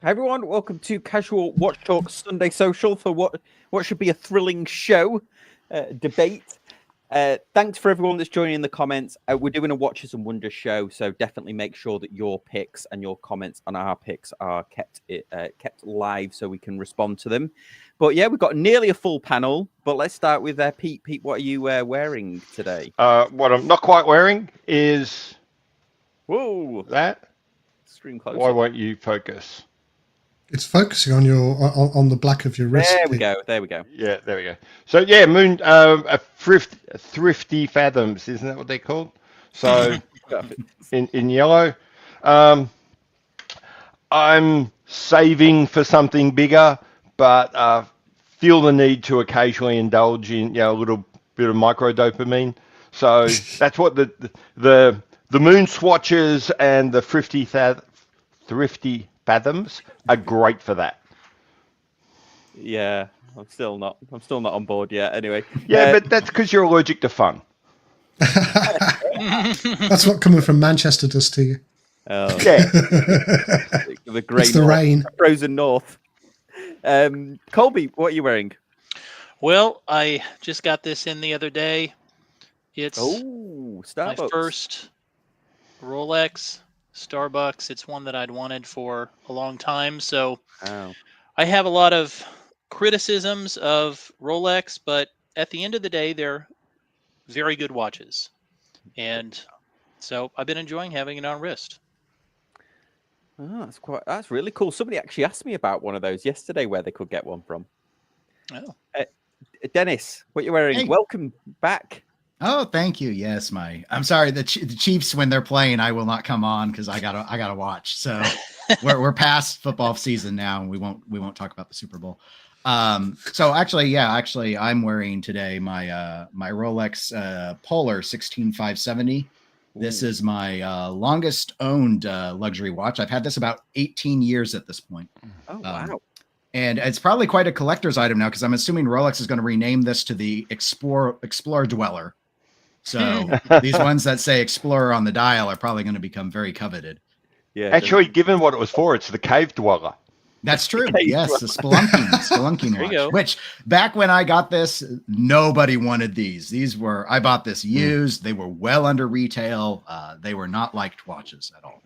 Hi everyone, welcome to Casual Watch Talk Sunday Social for what should be a thrilling show debate. Thanks for everyone that's joining in the comments. We're doing a Watches and Wonders show, so definitely make sure that your picks and your comments on our picks are kept live so we can respond to them. But yeah, we've got nearly a full panel. But let's start with Pete. Pete, what are you wearing today? What I'm not quite wearing is that. Stream closer. Why won't you focus? It's focusing on your on the black of your wrist. There we go. There we go. Yeah, there we go. So yeah, Moon, a thrifty fathoms, isn't that what they're called? So in yellow, I'm saving for something bigger, but feel the need to occasionally indulge in a little bit of micro dopamine. So that's what the Moon swatches and the thrifty fathoms are great for that. Yeah, I'm still not on board yet. Anyway. Yeah, but that's because you're allergic to fun. That's what coming from Manchester does to you. Oh, yeah. The grey it's the north, rain. Frozen north. Colby, what are you wearing? Well, I just got this in the other day. It's Starbucks. my first Rolex Starbucks. It's one that I'd wanted for a long time. So I have a lot of criticisms of Rolex, but at the end of the day, they're very good watches. And so I've been enjoying having it on wrist. Oh, that's really cool. Somebody actually asked me about one of those yesterday, where they could get one from. Oh, Dennis, what you wearing? Hey. Welcome back. Oh, thank you. Yes, I'm sorry. The Chiefs, when they're playing, I will not come on because I gotta watch. So we're past football season now, and we won't talk about the Super Bowl. So actually, I'm wearing today my my Rolex Polar 16570. This is my longest owned luxury watch. I've had this about 18 years at this point. Oh, wow. And it's probably quite a collector's item now, because I'm assuming Rolex is going to rename this to the Explorer Dweller. So these ones that say Explorer on the dial are probably going to become very coveted. Yeah. Actually, given what it was for, it's the Cave Dweller. That's true. Yes, the spelunking watch. Which back when I got this, nobody wanted these. I bought this used. They were well under retail. They were not liked watches at all.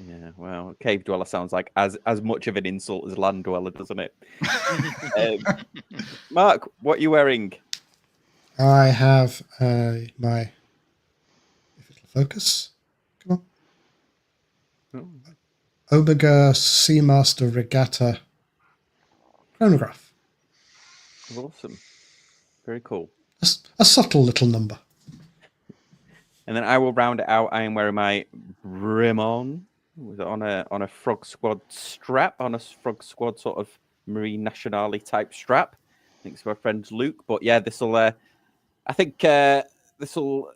Yeah, well, Cave Dweller sounds like as much of an insult as Land Dweller, doesn't it? Mark, what are you wearing? I have my. If it'll focus, come on. Omega Seamaster Regatta chronograph. Awesome, very cool. A subtle little number. And then I will round it out. I am wearing my Bremont. On a Frog Squad strap, on a Frog Squad sort of Marine Nationale type strap. Thanks to my friend Luke. But yeah, this'll I think this'll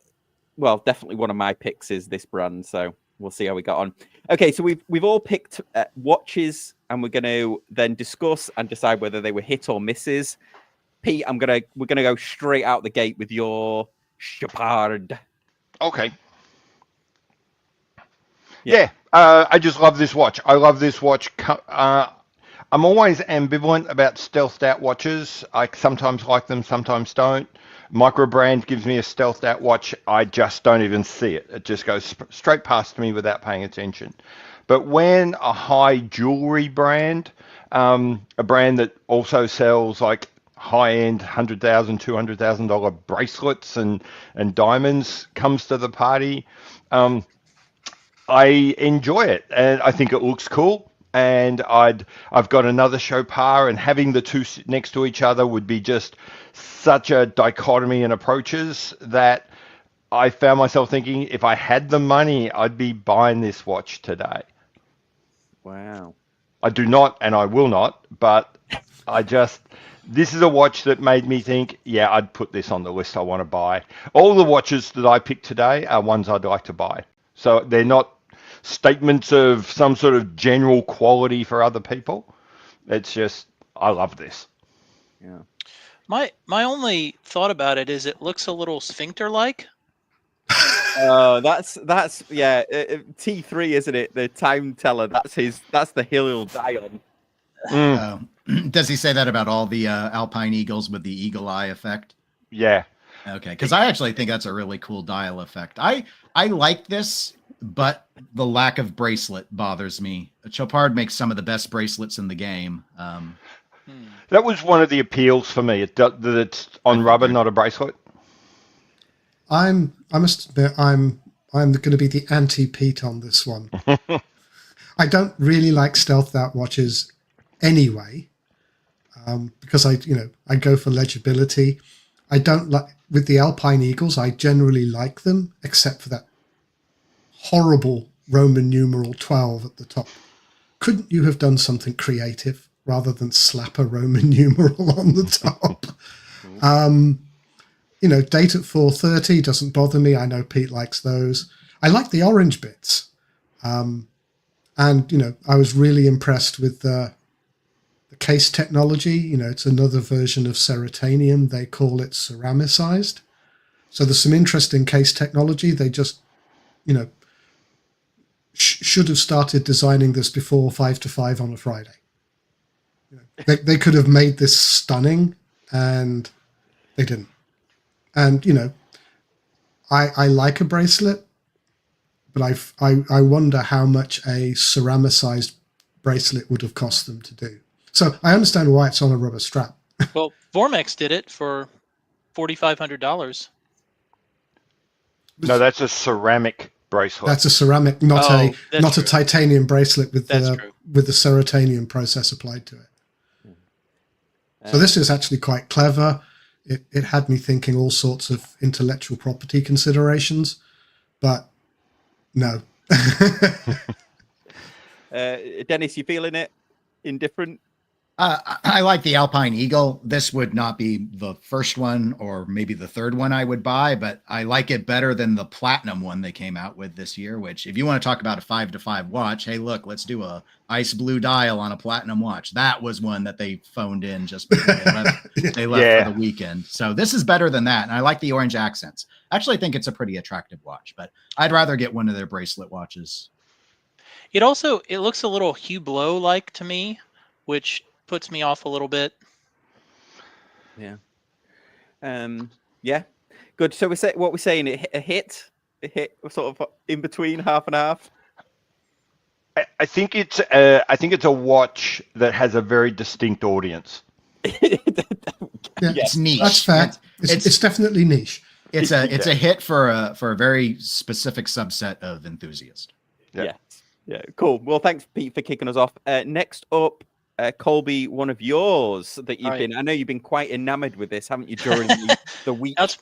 definitely one of my picks is this brand. So we'll see how we got on. Okay, so we've all picked watches, and we're going to then discuss and decide whether they were hit or misses. Pete, we're gonna go straight out the gate with your Chopard. Okay. Yeah, I just love this watch. I love this watch. I'm always ambivalent about stealthed out watches. I sometimes like them, sometimes don't. Micro brand gives me a stealthed out watch. I just don't even see it. It just goes straight past me without paying attention. But when a high jewelry brand, a brand that also sells like high-end $100,000, $200,000 bracelets and diamonds comes to the party, I enjoy it, and I think it looks cool. And I've got another Chopard, and having the two next to each other would be just such a dichotomy in approaches that I found myself thinking, if I had the money, I'd be buying this watch today. Wow. I do not, and I will not, but this is a watch that made me think, yeah, I'd put this on the list I want to buy. All the watches that I picked today are ones I'd like to buy. So they're not statements of some sort of general quality for other people. It's just, I love this. Yeah. My only thought about it is it looks a little sphincter-like. That's T3, isn't it? The time teller. That's the hill he'll die on. Does he say that about all the Alpine Eagles with the eagle eye effect? Yeah. Okay, because I actually think that's a really cool dial effect. I like this, but the lack of bracelet bothers me. Chopard makes some of the best bracelets in the game. That was one of the appeals for me. That it's on rubber, not a bracelet. I must admit, I'm going to be the anti-Pete on this one. I don't really like stealthed out watches anyway, because I go for legibility. I don't like with the Alpine Eagles. I generally like them, except for that horrible Roman numeral 12 at the top. Couldn't you have done something creative rather than slap a Roman numeral on the top? Date at 4:30 doesn't bother me. I know Pete likes those. I like the orange bits. And, I was really impressed with the case technology. It's another version of Ceratanium. They call it ceramicized. So there's some interesting case technology. They just, should have started designing this before 5 to 5 on a Friday. They could have made this stunning, and they didn't. And, I like a bracelet, but I wonder how much a ceramicized bracelet would have cost them to do. So I understand why it's on a rubber strap. Well, Vormex did it for $4,500. No, that's a ceramic bracelet. That's a ceramic, not a titanium bracelet with the Ceratanium process applied to it. So this is actually quite clever. It had me thinking all sorts of intellectual property considerations, but no. Dennis, you feeling it? Indifferent? I like the Alpine Eagle. This would not be the first one or maybe the third one I would buy, but I like it better than the platinum one they came out with this year, which if you want to talk about a 5 to 5 watch, hey, look, let's do a ice blue dial on a platinum watch. That was one that they phoned in just before they left for the weekend. So this is better than that. And I like the orange accents. Actually, I think it's a pretty attractive watch, but I'd rather get one of their bracelet watches. It looks a little Hublot-like to me, which puts me off a little bit. Yeah. Good. So what we're saying, a hit sort of in between, half and half. I think it's a watch that has a very distinct audience. It's niche. That's fair. It's definitely niche. It's a hit for a very specific subset of enthusiasts. Yeah. Cool. Well, thanks, Pete, for kicking us off. Next up, Colby, one of yours that you've been. I know you've been quite enamored with this, haven't you? During the week. It's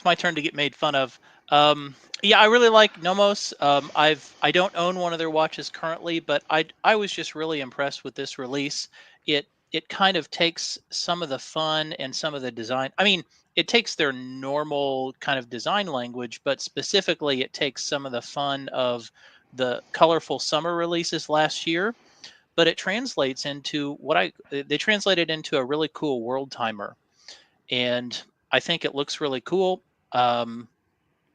my turn to get made fun of. I really like Nomos. I don't own one of their watches currently, but I was just really impressed with this release. It kind of takes some of the fun and some of the design. I mean, it takes their normal kind of design language, but specifically it takes some of the fun of the colorful summer releases last year. But it translates into they translated into a really cool world timer, and I think it looks really cool. Love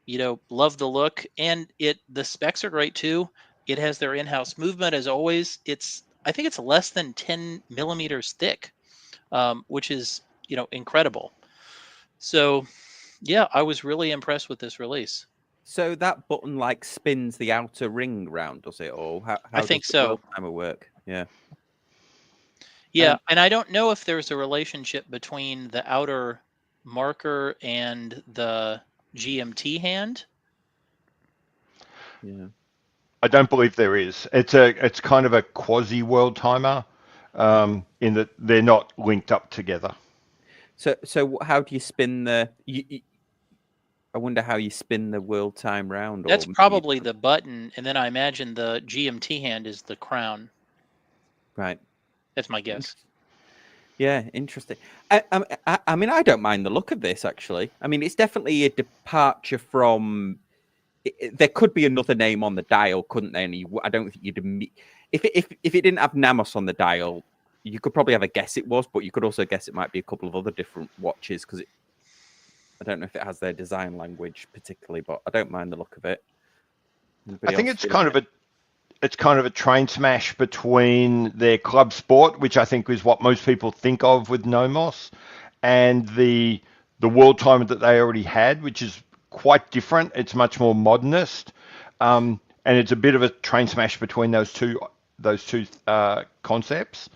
the look, and the specs are great too. It has their in-house movement as always. I think it's less than 10 millimeters thick, which is incredible. So, yeah, I was really impressed with this release. So that button spins the outer ring round, does it? Or how I think so. World timer work? Yeah. Yeah, and I don't know if there's a relationship between the outer marker and the GMT hand. Yeah. I don't believe there is. It's kind of a quasi world timer, in that they're not linked up together. So how do you spin I wonder how you spin the world time round. That's probably the button, and then I imagine the GMT hand is the crown. Right. That's my guess. Yeah, interesting. I mean, I don't mind the look of this, actually. I mean, it's definitely a departure from... There could be another name on the dial, couldn't there? And I don't think you'd... If it didn't have Nomos on the dial, you could probably have a guess it was, but you could also guess it might be a couple of other different watches, because I don't know if it has their design language particularly, but I don't mind the look of it. I think it's kind of a train smash between their Club Sport, which I think is what most people think of with Nomos, and the World Timer that they already had, which is quite different. It's much more modernist, and it's a bit of a train smash between those two concepts.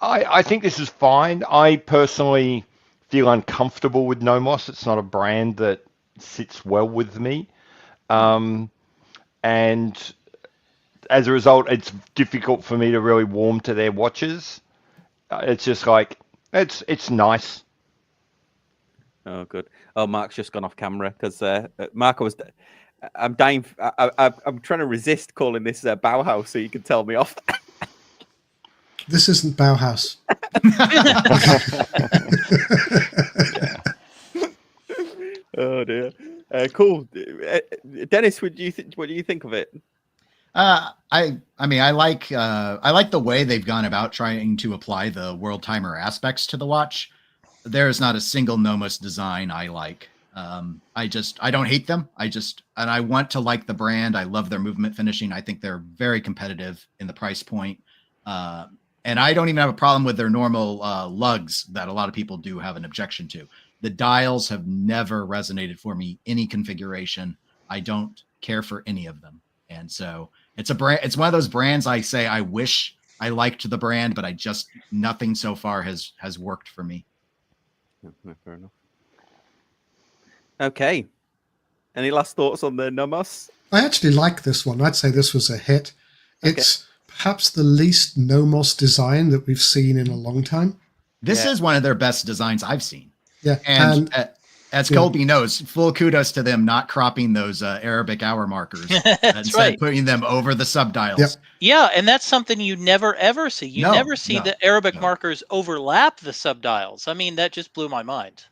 I think this is fine. I personally feel uncomfortable with Nomos. It's not a brand that sits well with me, and as a result, it's difficult for me to really warm to their watches. It's just like it's nice. Oh, good. Oh, Mark's just gone off camera because Mark was. I'm dying. I'm trying to resist calling this Bauhaus, so you can tell me off. This isn't Bauhaus. Oh dear. Cool. Dennis, what do you think of it? I mean, I like the way they've gone about trying to apply the world timer aspects to the watch. There is not a single Nomos design I like. I don't hate them. And I want to like the brand. I love their movement finishing. I think they're very competitive in the price point. And I don't even have a problem with their normal lugs that a lot of people do have an objection to. The dials have never resonated for me, any configuration. I don't care for any of them. And so it's one of those brands I say I wish I liked the brand, but nothing so far has worked for me. Fair enough. Okay. Any last thoughts on the Nomos? I actually like this one. I'd say this was a hit. It's perhaps the least Nomos design that we've seen in a long time. This is one of their best designs I've seen. Yeah. And as Colby knows, full kudos to them not cropping those Arabic hour markers. That's right. Putting them over the subdials. Yep. Yeah, and that's something you never ever see. You never see the Arabic markers overlap the subdials. I mean, that just blew my mind.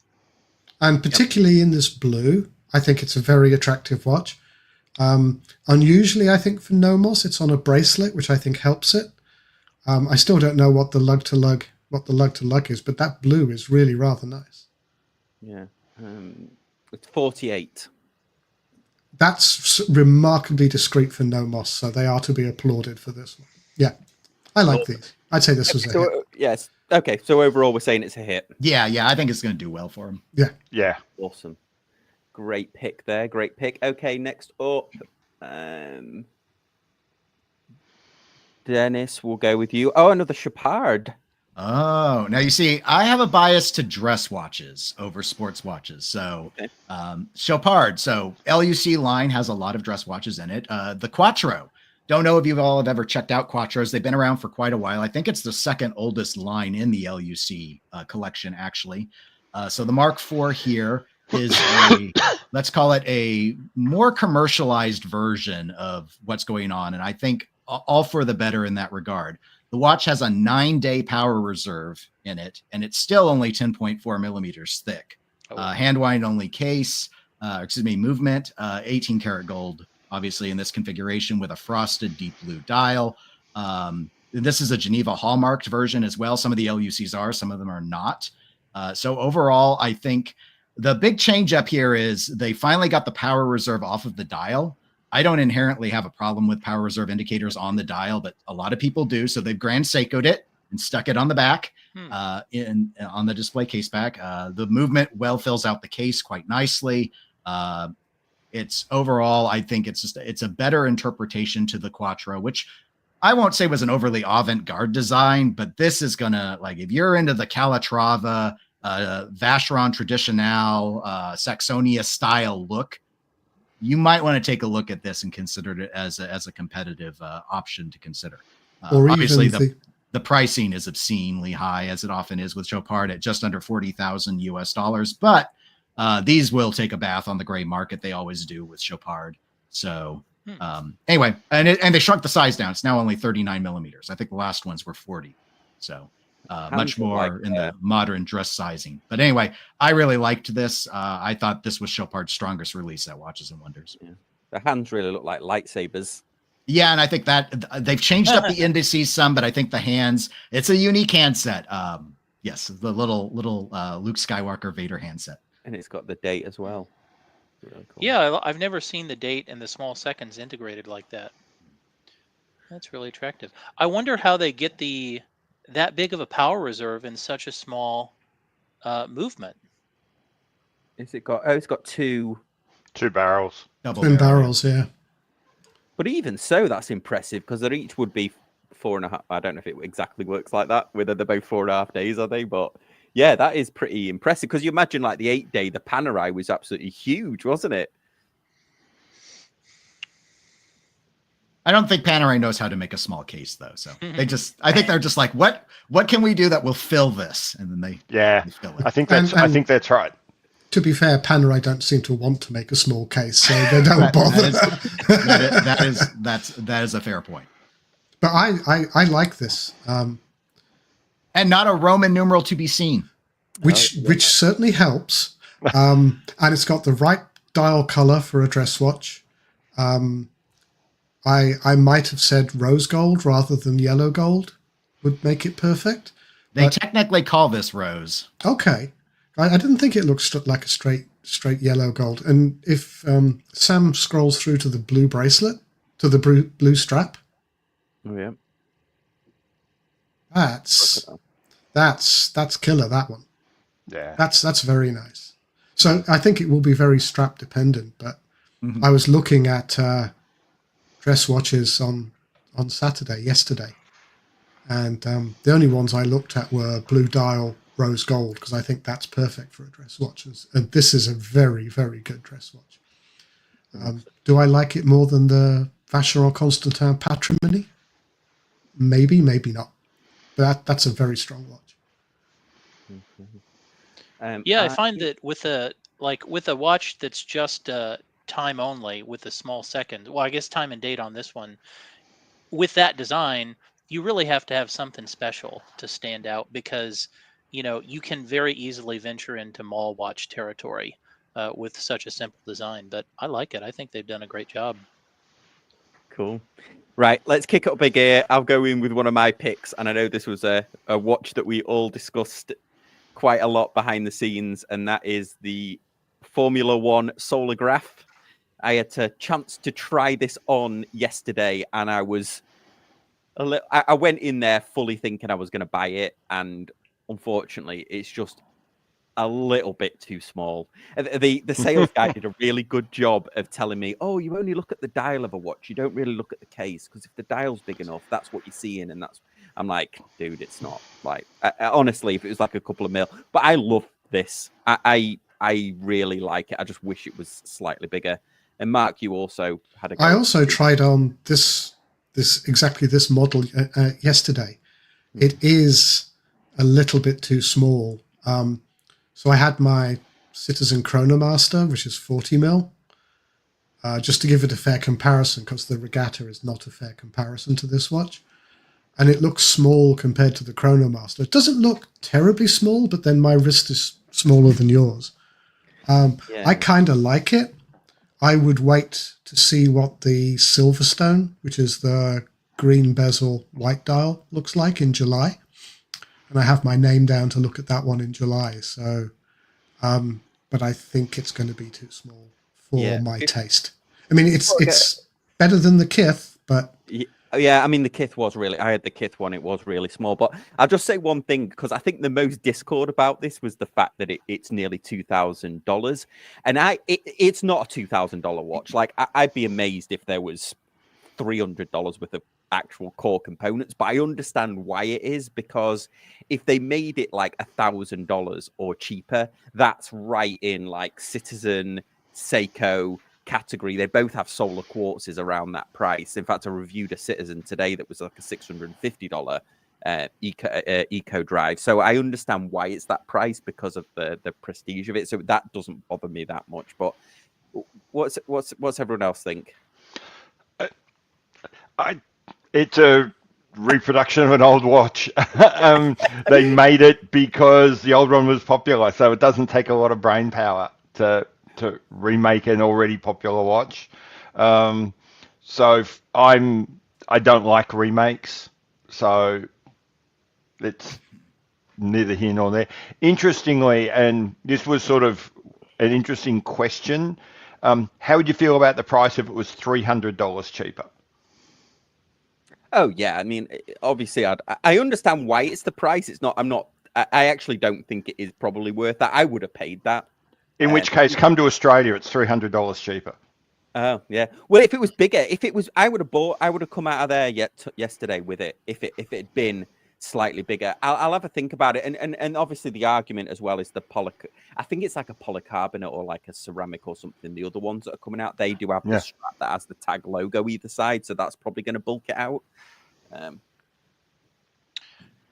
And particularly in this blue, I think it's a very attractive watch. Unusually, I think for Nomos, it's on a bracelet, which I think helps it. I still don't know what the lug to lug is, but that blue is really rather nice. Yeah. It's 48. That's remarkably discreet for Nomos, so they are to be applauded for this one. Yeah, I like these. I'd say this was a hit. Yes. Okay, so overall, we're saying it's a hit. Yeah, I think it's going to do well for him. Yeah. Awesome. Great pick there. Great pick. Okay, next up, Dennis, we'll go with you. Oh, another Chopard. Oh, now you see, I have a bias to dress watches over sports watches. So, Chopard. So, LUC line has a lot of dress watches in it. The Quattro. Don't know if you all have ever checked out Quattros. They've been around for quite a while. I think it's the second oldest line in the LUC collection, actually. So, the Mark IV here is let's call it a more commercialized version of what's going on. And I think all for the better in that regard. The watch has a 9-day power reserve in it, and it's still only 10.4 millimeters thick. Hand wind only case, movement, 18 karat gold, obviously in this configuration with a frosted deep blue dial. This is a Geneva hallmarked version as well. Some of the LUCs are, some of them are not. So overall, I think the big change up here is they finally got the power reserve off of the dial. I don't inherently have a problem with power reserve indicators on the dial, but a lot of people do. So they've Grand Seiko'd it and stuck it on the back, on the display case back. The movement fills out the case quite nicely. It's overall, I think it's a better interpretation to the Quattro, which I won't say was an overly avant-garde design, but this is gonna, like, if you're into the Calatrava, Vacheron Traditional, Saxonia style look, you might want to take a look at this and consider it as a competitive option to consider. Or obviously, even the pricing is obscenely high, as it often is with Chopard, at just under $40,000 US. But these will take a bath on the gray market. They always do with Chopard. So anyway, and they shrunk the size down. It's now only 39 millimeters. I think the last ones were 40. So much more in the modern dress sizing. But anyway, I really liked this. I thought this was Chopard's strongest release at Watches and Wonders. Yeah. The hands really look like lightsabers. Yeah, and I think that they've changed up the indices some, but I think the hands, it's a unique handset. Yes, the little Luke Skywalker Vader handset. And it's got the date as well. Really cool. Yeah, I've never seen the date and the small seconds integrated like that. That's really attractive. I wonder how they get that big of a power reserve in such a small movement. Is it got? Oh, it's got two barrels. Double Twin barrel, barrels, yeah. But even so, that's impressive because they each would be 4.5. I don't know if it exactly works like that, whether they're both 4.5 days, are they? But yeah, that is pretty impressive because you imagine like the 8-day, the Panerai was absolutely huge, wasn't it? I don't think Panerai knows how to make a small case though. So I think they're just like, what can we do that will fill this? And then they fill it. I think that's right. To be fair, Panerai don't seem to want to make a small case, so they don't bother. That is a fair point. But I like this, and not a Roman numeral to be seen, which certainly helps. And it's got the right dial color for a dress watch. I might have said rose gold rather than yellow gold would make it perfect. They technically call this rose. Okay. I didn't think it looked like a straight yellow gold. And if Sam scrolls through to the blue bracelet, to the blue strap. Oh, yeah. That's killer, that one. Yeah. That's very nice. So I think it will be very strap dependent, but I was looking at dress watches on yesterday. And the only ones I looked at were blue dial rose gold, because I think that's perfect for a dress watch. And this is a very, very good dress watch. Do I like it more than the Vacheron Constantin Patrimony? Maybe, maybe not. But that's a very strong watch. I find that with a watch that's just time only with a small second, well, I guess time and date on this one, with that design, you really have to have something special to stand out, because you can very easily venture into mall watch territory with such a simple design. But I like it. I think they've done a great job. Cool. Right, let's kick it up a gear. I'll go in with one of my picks, and I know this was a watch that we all discussed quite a lot behind the scenes, and that is the Formula One Solargraph. I had a chance to try this on yesterday, and I went in there fully thinking I was going to buy it, and unfortunately, it's just a little bit too small. The sales guy did a really good job of telling me, "Oh, you only look at the dial of a watch. You don't really look at the case, because if the dial's big enough, that's what you're seeing." And I'm like, dude, it's not. Like, honestly, if it was like a couple of mil, but I love this. I really like it. I just wish it was slightly bigger. And Mark, you also had a. I also tried on this exactly this model yesterday. It is a little bit too small. So I had my Citizen Chronomaster, which is 40 mil, just to give it a fair comparison, because the Regatta is not a fair comparison to this watch. And it looks small compared to the Chronomaster. It doesn't look terribly small, but then my wrist is smaller than yours. I kind of like it. I would wait to see what the Silverstone, which is the green bezel white dial, looks like in July. And I have my name down to look at that one in July. So, but I think it's going to be too small for my taste. I mean, it's better than the Kith, but yeah, I mean, the Kith was really. I had the Kith one; it was really small. But I'll just say one thing, because I think the most discord about this was the fact that it's nearly $2,000, and it's not a $2,000 watch. Like, I'd be amazed if there was $300 worth of actual core components, but I understand why it is, because if they made it like $1,000 or cheaper, that's right in like Citizen, Seiko category. They both have solar quartzes around that price. In fact, I reviewed a Citizen today that was like a $650 eco drive. So I understand why it's that price, because of the prestige of it. So that doesn't bother me that much. But what's everyone else think? It's a reproduction of an old watch. They made it because the old one was popular, so it doesn't take a lot of brain power to remake an already popular watch. So I don't like remakes, so it's neither here nor there. Interestingly, and this was sort of an interesting question, how would you feel about the price if it was $300 cheaper? Oh yeah, I mean, obviously, I understand why it's the price. It's not. I actually don't think it is probably worth that. I would have paid that. In which case, come to Australia. It's $300 cheaper. Oh yeah. Well, if it was bigger, I would have come out of there yesterday with it. If it had been slightly bigger, I'll have a think about it. And obviously the argument as well is I think it's like a polycarbonate or like a ceramic or something. The other ones that are coming out, they do have the strap that has the tag logo either side, so that's probably going to bulk it out.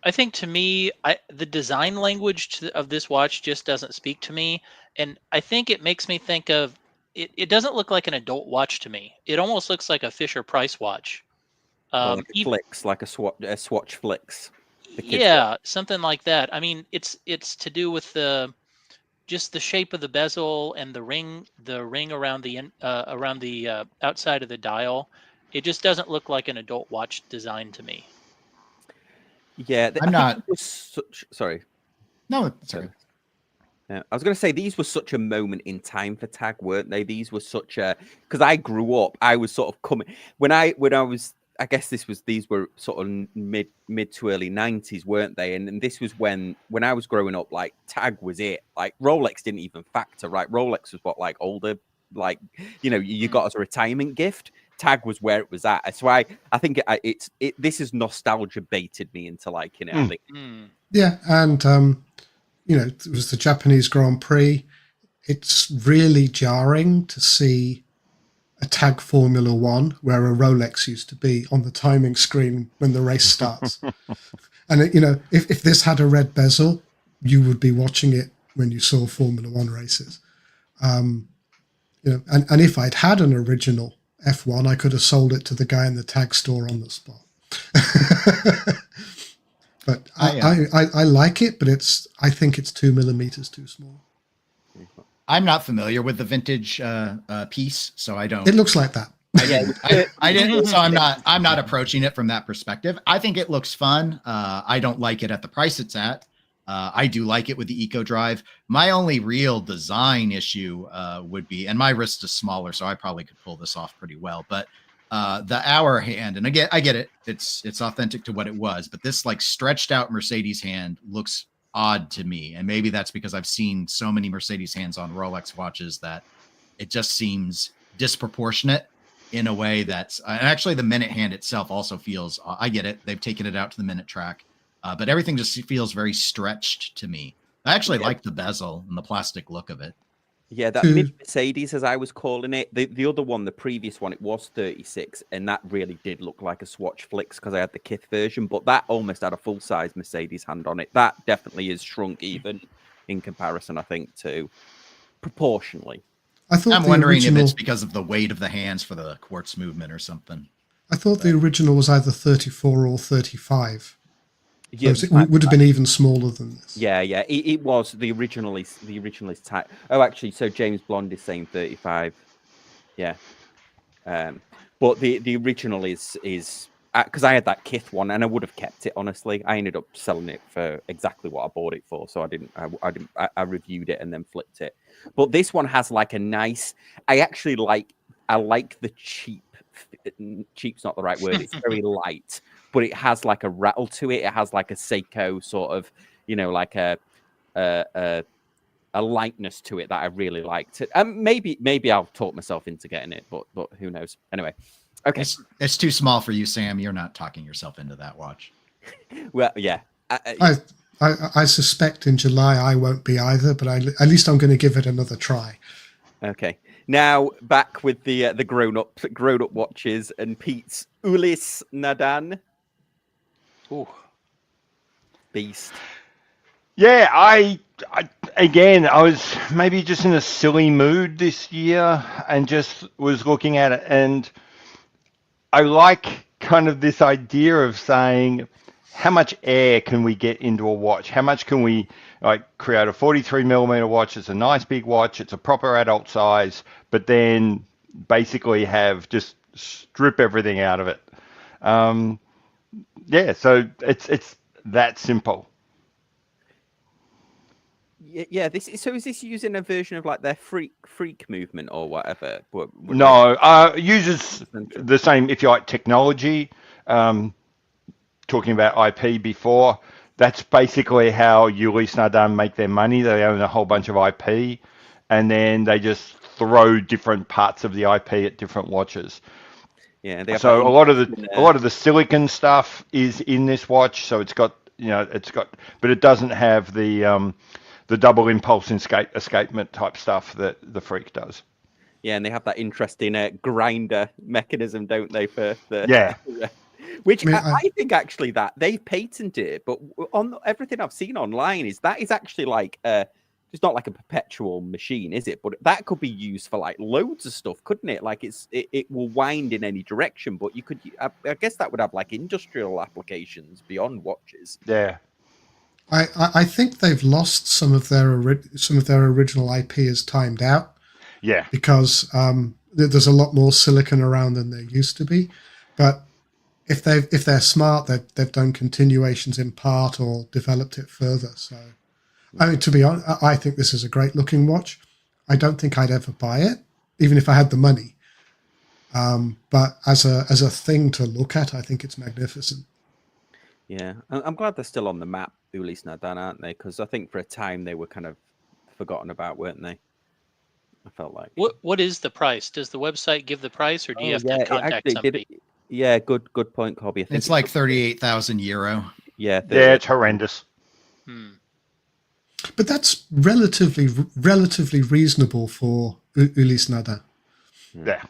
I think to me, the design language of this watch just doesn't speak to me, and I think it makes me think of it. It doesn't look like an adult watch to me. It almost looks like a Fisher-Price watch. Like a Flicks, like a Swatch Flicks. Yeah, something like that. I mean, it's to do with just the shape of the bezel and the ring around the outside of the dial. It just doesn't look like an adult watch design to me. Yeah, I'm not. Sorry. No, sorry. I was going to say these were such a moment in time for tag, weren't they? These were such a because I grew up. I was sort of coming when I was. I guess these were sort of mid to early 90s, weren't they? And this was when I was growing up, like tag was it. Like Rolex didn't even factor, right? Rolex was what like older, like you got as a retirement gift. Tag was where it was at. That's why I think this is nostalgia baited me into liking it. I think. Yeah, and it was the Japanese Grand Prix. It's really jarring to see a tag Formula One where a Rolex used to be on the timing screen when the race starts. And if this had a red bezel, you would be watching it when you saw Formula One races. And if I'd had an original F1, I could have sold it to the guy in the tag store on the spot. But I like it, but I think it's 2 millimeters too small. I'm not familiar with the vintage piece, so I don't. It looks like that. I didn't, so I'm not approaching it from that perspective. I think it looks fun. I don't like it at the price it's at. I do like it with the Eco Drive. My only real design issue would be, and my wrist is smaller, so I probably could pull this off pretty well. But the hour hand, and again, I get it. It's authentic to what it was, but this like stretched out Mercedes hand looks odd to me, and maybe that's because I've seen so many Mercedes hands on Rolex watches that it just seems disproportionate in a way that's and actually the minute hand itself also feels I get it, they've taken it out to the minute track, but everything just feels very stretched to me. I actually like the bezel and the plastic look of it. Yeah, that mid Mercedes, as I was calling it, the other one, the previous one, it was 36, and that really did look like a Swatch Flicks because I had the Kith version, but that almost had a full-size Mercedes hand on it. That definitely is shrunk even in comparison, I think, to proportionally. I'm wondering if it's because of the weight of the hands for the quartz movement or something. I thought the original was either 34 or 35. Yeah, so it would have been even smaller than this. Yeah, it was the original is tight. Oh, actually, so James Blonde is saying 35. Yeah, but the original is because I had that Kith one and I would have kept it. Honestly, I ended up selling it for exactly what I bought it for, so I didn't. I reviewed it and then flipped it. But this one has like a nice. I like the cheap. Cheap's not the right word. It's very light. But it has like a rattle to it. It has like a Seiko sort of, like a lightness to it that I really liked. Maybe I'll talk myself into getting it, but who knows? Anyway, okay. It's too small for you, Sam. You're not talking yourself into that watch. Well, yeah. I suspect in July I won't be either, but at least I'm going to give it another try. Okay. Now back with the grown up watches and Pete's Ulysse Nardin. Ooh, beast. Yeah, I was maybe just in a silly mood this year and just was looking at it, and I like kind of this idea of saying, how much air can we get into a watch? How much can we create a 43 millimeter watch? It's a nice big watch. It's a proper adult size, but then basically have just strip everything out of it. Yeah, so it's that simple. Yeah, this is, so is this using a version of like their freak movement or whatever? No, uses the same, if you like, technology. Talking about IP before, that's basically how Ulysse Nardin make their money. They own a whole bunch of IP, and then they just throw different parts of the IP at different watches. Yeah, they have so a lot of the silicon stuff is in this watch. So it's got, but it doesn't have the double impulse escapement type stuff that the Freak does. Yeah, and they have that interesting grinder mechanism, don't they? For the yeah. Which I think actually that they've patented it, but on everything I've seen online is actually like it's not like a perpetual machine, is it? But that could be used for like loads of stuff, couldn't it? Like it will wind in any direction, but you could, I guess that would have like industrial applications beyond watches. Yeah. I think they've lost some of their original IP as timed out. Yeah. Because there's a lot more silicon around than there used to be, but if they're smart, they've done continuations in part or developed it further. So, I mean, to be honest, I think this is a great looking watch. I don't think I'd ever buy it, even if I had the money. But as a thing to look at, I think it's magnificent. Yeah, I'm glad they're still on the map, Ulysse Nardin, aren't they? Because I think for a time they were kind of forgotten about, weren't they? I felt like. What is the price? Does the website give the price, or do you have to contact somebody? Yeah, good point, Colby. I think it's like 38,000 euro. Yeah, it's horrendous. But that's relatively reasonable for Ulysse Nardin. Yeah.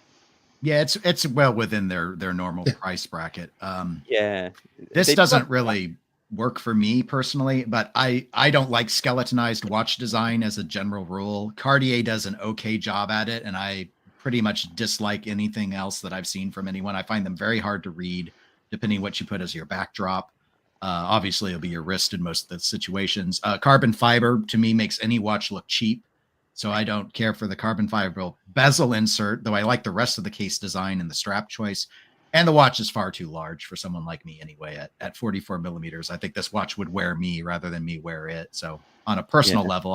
Yeah, it's well within their normal price bracket. This they doesn't really work for me personally, but I don't like skeletonized watch design as a general rule. Cartier does an okay job at it, and I pretty much dislike anything else that I've seen from anyone. I find them very hard to read, depending what you put as your backdrop. Obviously, it'll be your wrist in most of the situations. Carbon fiber, to me, makes any watch look cheap. So I don't care for the carbon fiber bezel insert, though I like the rest of the case design and the strap choice. And the watch is far too large for someone like me anyway. At 44 millimeters, I think this watch would wear me rather than me wear it. So on a personal level,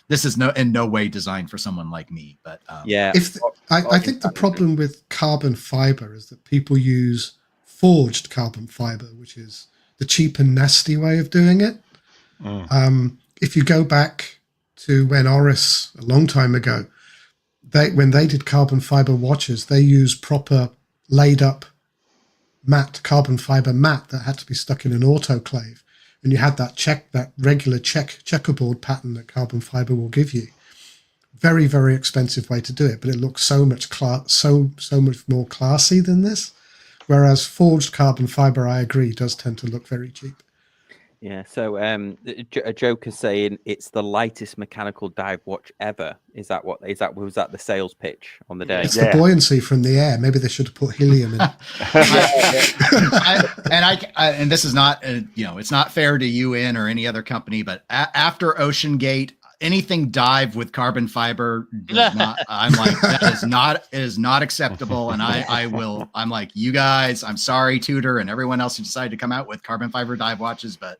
this is in no way designed for someone like me. But I think the problem with carbon fiber is that people use forged carbon fiber, which is the cheap and nasty way of doing it. If you go back to when Oris, a long time ago, when they did carbon fiber watches, they used proper laid up carbon fiber mat that had to be stuck in an autoclave, and you had that regular checkerboard pattern that carbon fiber will give you. Very, very expensive way to do it, but it looks so much more classy than this. Whereas forged carbon fiber, I agree, does tend to look very cheap. Yeah, so a joker saying it's the lightest mechanical dive watch ever. Was that the sales pitch on the day? It's the buoyancy from the air. Maybe they should have put helium in. And this is not, it's not fair to UN or any other company, but after Ocean Gate, anything dive with carbon fiber does not, I'm like, it is not acceptable. And I'm like, you guys, I'm sorry, Tudor and everyone else who decided to come out with carbon fiber dive watches, but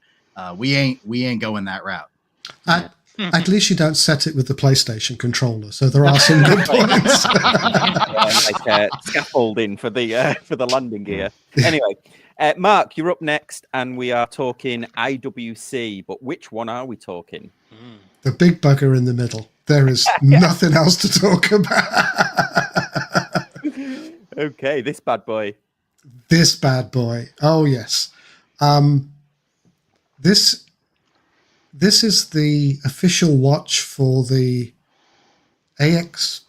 we ain't going that route. At least you don't set it with the PlayStation controller, so there are some good points. Like scaffolding for the landing gear. Anyway, Mark, you're up next, and we are talking IWC. But which one are we talking? The big bugger in the middle. There is nothing else to talk about. Okay, this bad boy. This bad boy. Oh yes. This is the official watch for the APX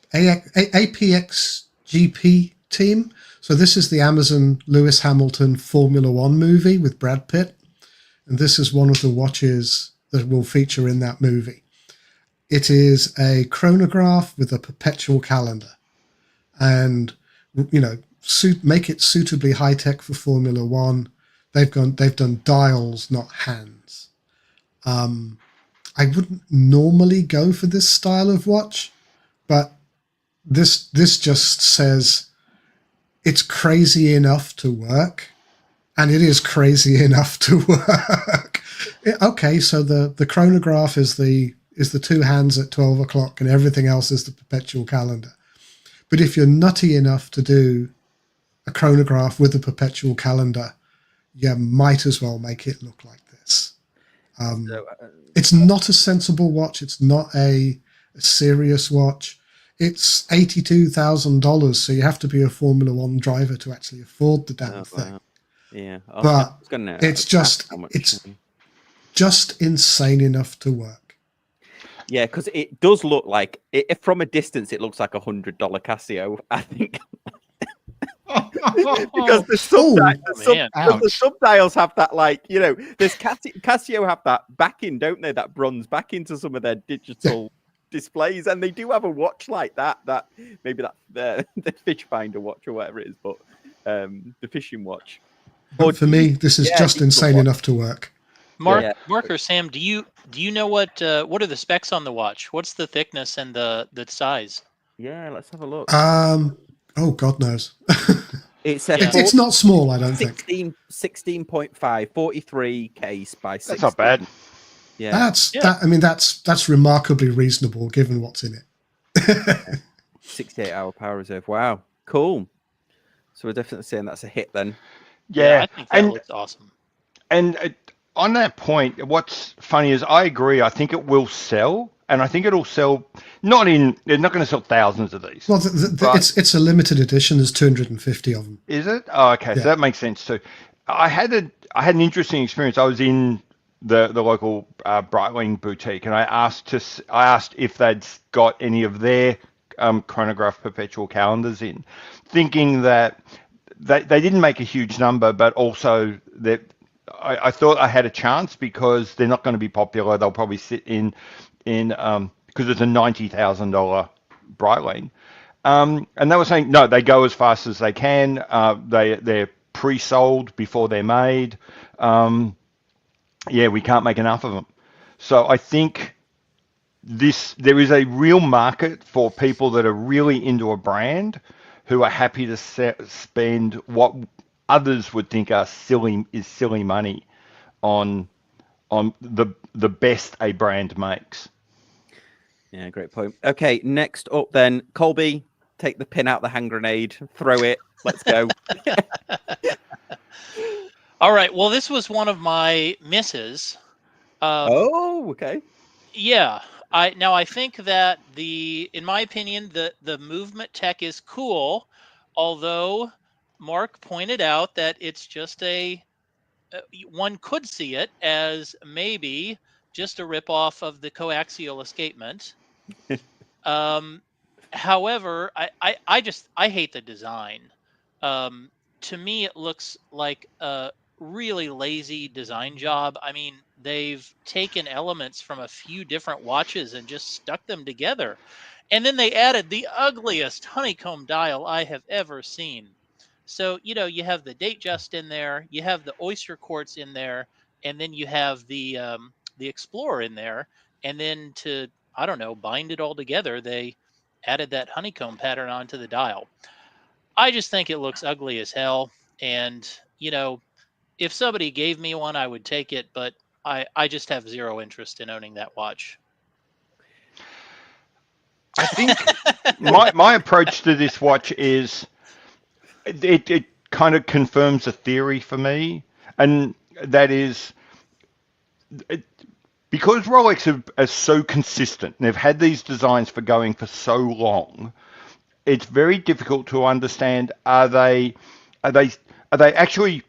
GP team. So this is the Amazon Lewis Hamilton Formula One movie with Brad Pitt. And this is one of the watches that will feature in that movie. It is a chronograph with a perpetual calendar. And, make it suitably high-tech for Formula One. They've done dials, not hands. I wouldn't normally go for this style of watch, but this just says it's crazy enough to work, and it is crazy enough to work. Okay, so the chronograph is the is the two hands at 12 o'clock and everything else is the perpetual calendar. But if you're nutty enough to do a chronograph with a perpetual calendar, you might as well make it look like this. It's not a sensible watch. It's not a serious watch. It's $82,000, so you have to be a Formula One driver to actually afford the damn thing. Wow. Yeah, But it's just insane enough to work. Yeah, because it does look like from a distance. It looks like $100 Casio. I think because the subdials have that, like, you know, there's Casio have that backing, don't they? That bronze backing to some of their digital displays, and they do have a watch like that. That maybe that the fish finder watch or whatever it is, but the fishing watch. But for me, this is just insane enough to work. Mark or Sam, do you know what are the specs on the watch? What's the thickness and the size? Yeah, let's have a look. Oh, God knows. It's not small, I don't think. 16.5, 43 case by 60. That's not bad. Yeah, that's remarkably reasonable given what's in it. 68-hour power reserve. Wow, cool. So we're definitely saying that's a hit then. Yeah, I think that looks awesome. And on that point, what's funny is I agree. I think it will sell, and I think it'll sell. They're not going to sell thousands of these. Well, it's a limited edition. There's 250 of them. Is it? Oh, okay, so that makes sense too. I had an interesting experience. I was in the local Breitling boutique, and I asked if they'd got any of their chronograph perpetual calendars in, thinking that they didn't make a huge number, but also that I thought I had a chance because they're not going to be popular. They'll probably sit in because it's a $90,000 Breitling. And they were saying, no, they go as fast as they can. They're pre-sold before they're made. We can't make enough of them. So I think there is a real market for people that are really into a brand who are happy to spend what others would think are silly money on the best a brand makes. Yeah, great point. Okay, next up then, Colby, take the pin out the hand grenade, throw it, let's go. All right, well, this was one of my misses. Okay. Yeah, I think that in my opinion, the movement tech is cool, although Mark pointed out that it's just one could see it as maybe just a ripoff of the coaxial escapement. However, I hate the design. To me, it looks like a really lazy design job. I mean, they've taken elements from a few different watches and just stuck them together. And then they added the ugliest honeycomb dial I have ever seen. So, you have the date just in there, you have the oyster quartz in there, and then you have the Explorer in there. And then to, I don't know, bind it all together, they added that honeycomb pattern onto the dial. I just think it looks ugly as hell. And, if somebody gave me one, I would take it, but I just have zero interest in owning that watch. I think my approach to this watch is it kind of confirms a theory for me, and that is because Rolex are so consistent, and they've had these designs for so long, it's very difficult to understand, are they actually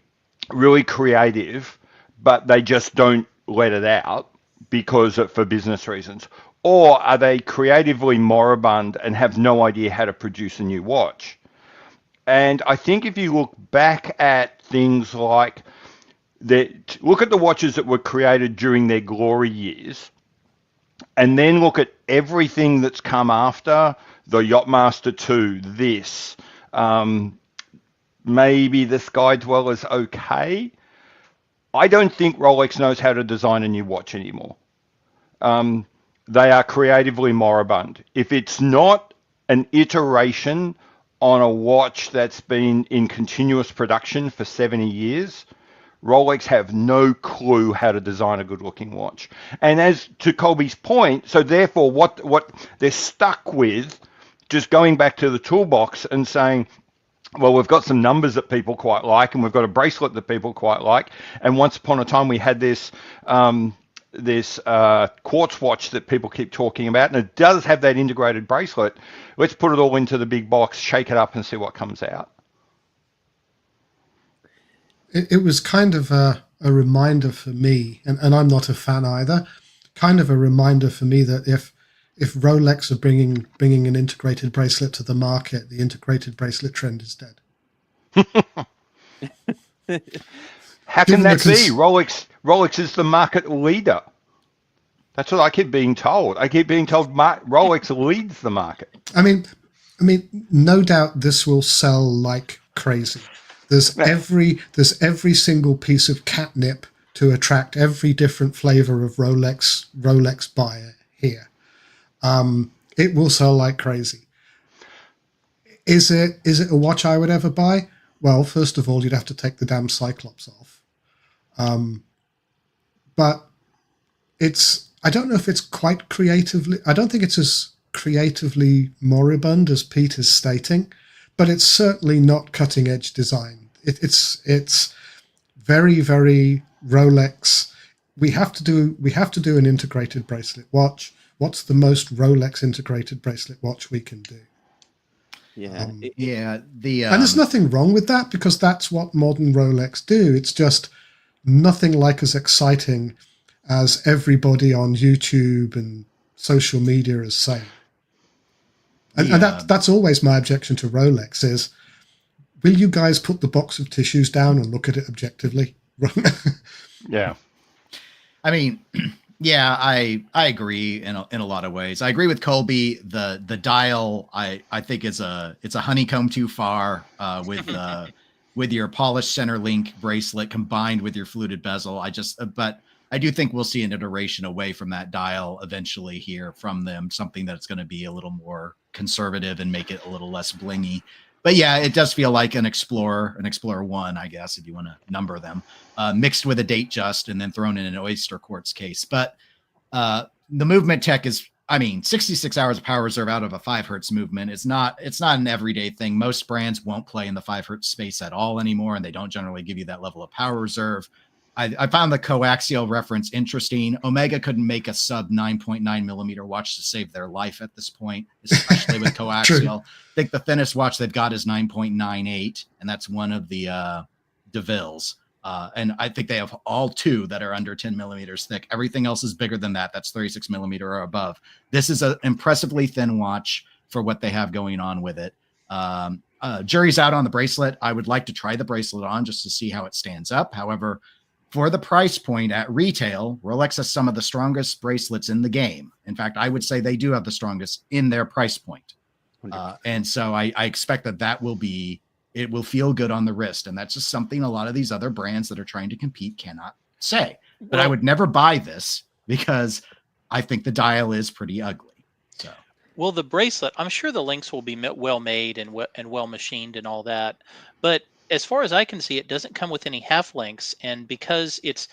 really creative, but they just don't let it out for business reasons? Or are they creatively moribund and have no idea how to produce a new watch? And I think if you look back at things like look at the watches that were created during their glory years, and then look at everything that's come after, the Yachtmaster 2, maybe the Sky Dweller's okay. I don't think Rolex knows how to design a new watch anymore. They are creatively moribund. If it's not an iteration on a watch that's been in continuous production for 70 years, Rolex have no clue how to design a good-looking watch. And as to Colby's point, so therefore what they're stuck with, just going back to the toolbox and saying, well, we've got some numbers that people quite like, and we've got a bracelet that people quite like. And once upon a time, we had this quartz watch that people keep talking about, and it does have that integrated bracelet. Let's put it all into the big box, shake it up, and see what comes out. It was kind of a reminder for me, and I'm not a fan either, kind of a reminder for me that if Rolex are bringing an integrated bracelet to the market, the integrated bracelet trend is dead. How can that be? Rolex is the market leader. That's what I keep being told. I keep being told Rolex leads the market. I mean, no doubt this will sell like crazy. There's every single piece of catnip to attract every different flavor of Rolex buyer here. It will sell like crazy. Is it a watch I would ever buy? Well, first of all, you'd have to take the damn Cyclops off. But I don't know if it's quite creatively, I don't think it's as creatively moribund as Pete is stating, but it's certainly not cutting edge design. It's very, very Rolex. We have to do an integrated bracelet watch. What's the most Rolex integrated bracelet watch we can do? Yeah. And there's nothing wrong with that, because that's what modern Rolex do. It's just nothing like as exciting as everybody on YouTube and social media is saying. And that's always my objection to Rolex is, will you guys put the box of tissues down and look at it objectively? Yeah. I mean, yeah, I agree in a lot of ways. I agree with Colby. The dial I think it's a honeycomb too far with your polished center link bracelet combined with your fluted bezel. But I do think we'll see an iteration away from that dial eventually here from them, something that's going to be a little more conservative and make it a little less blingy. But yeah, it does feel like an Explorer 1, I guess, if you want to number them, mixed with a date just and then thrown in an oyster quartz case. But the movement tech is, 66 hours of power reserve out of a 5 hertz movement. It's not an everyday thing. Most brands won't play in the 5 hertz space at all anymore, and they don't generally give you that level of power reserve. I found the coaxial reference interesting. Omega couldn't make a sub 9.9 millimeter watch to save their life at this point, especially with coaxial. I think the thinnest watch they've got is 9.98, and that's one of the DeVille's. And I think they have all 2 that are under 10 millimeters thick. Everything else is bigger than that. That's 36 millimeter or above. This is an impressively thin watch for what they have going on with it. Jury's out on the bracelet. I would like to try the bracelet on just to see how it stands up. However, for the price point at retail, Rolex has some of the strongest bracelets in the game. In fact, I would say they do have the strongest in their price point. And so I expect that it will feel good on the wrist. And that's just something a lot of these other brands that are trying to compete cannot say. But I would never buy this because I think the dial is pretty ugly. So, well, the bracelet, I'm sure the links will be well made and well machined and all that. But as far as I can see, it doesn't come with any half links, and because it's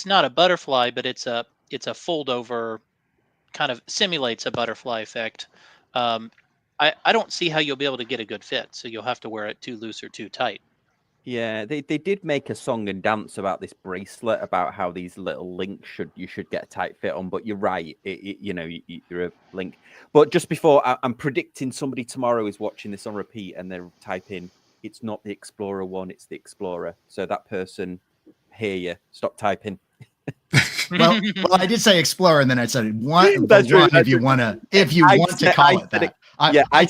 not a butterfly, but it's a fold over, kind of simulates a butterfly effect. I don't see how you'll be able to get a good fit, so you'll have to wear it too loose or too tight. Yeah, they did make a song and dance about this bracelet, about how these little links you should get a tight fit on. But you're right, you're a link. But just before, I'm predicting somebody tomorrow is watching this on repeat and they're typing, it's not the Explorer 1, it's the Explorer. So that person, hear you, stop typing. well, I did say Explorer, and then I said one. That's true. If you want to call it that. I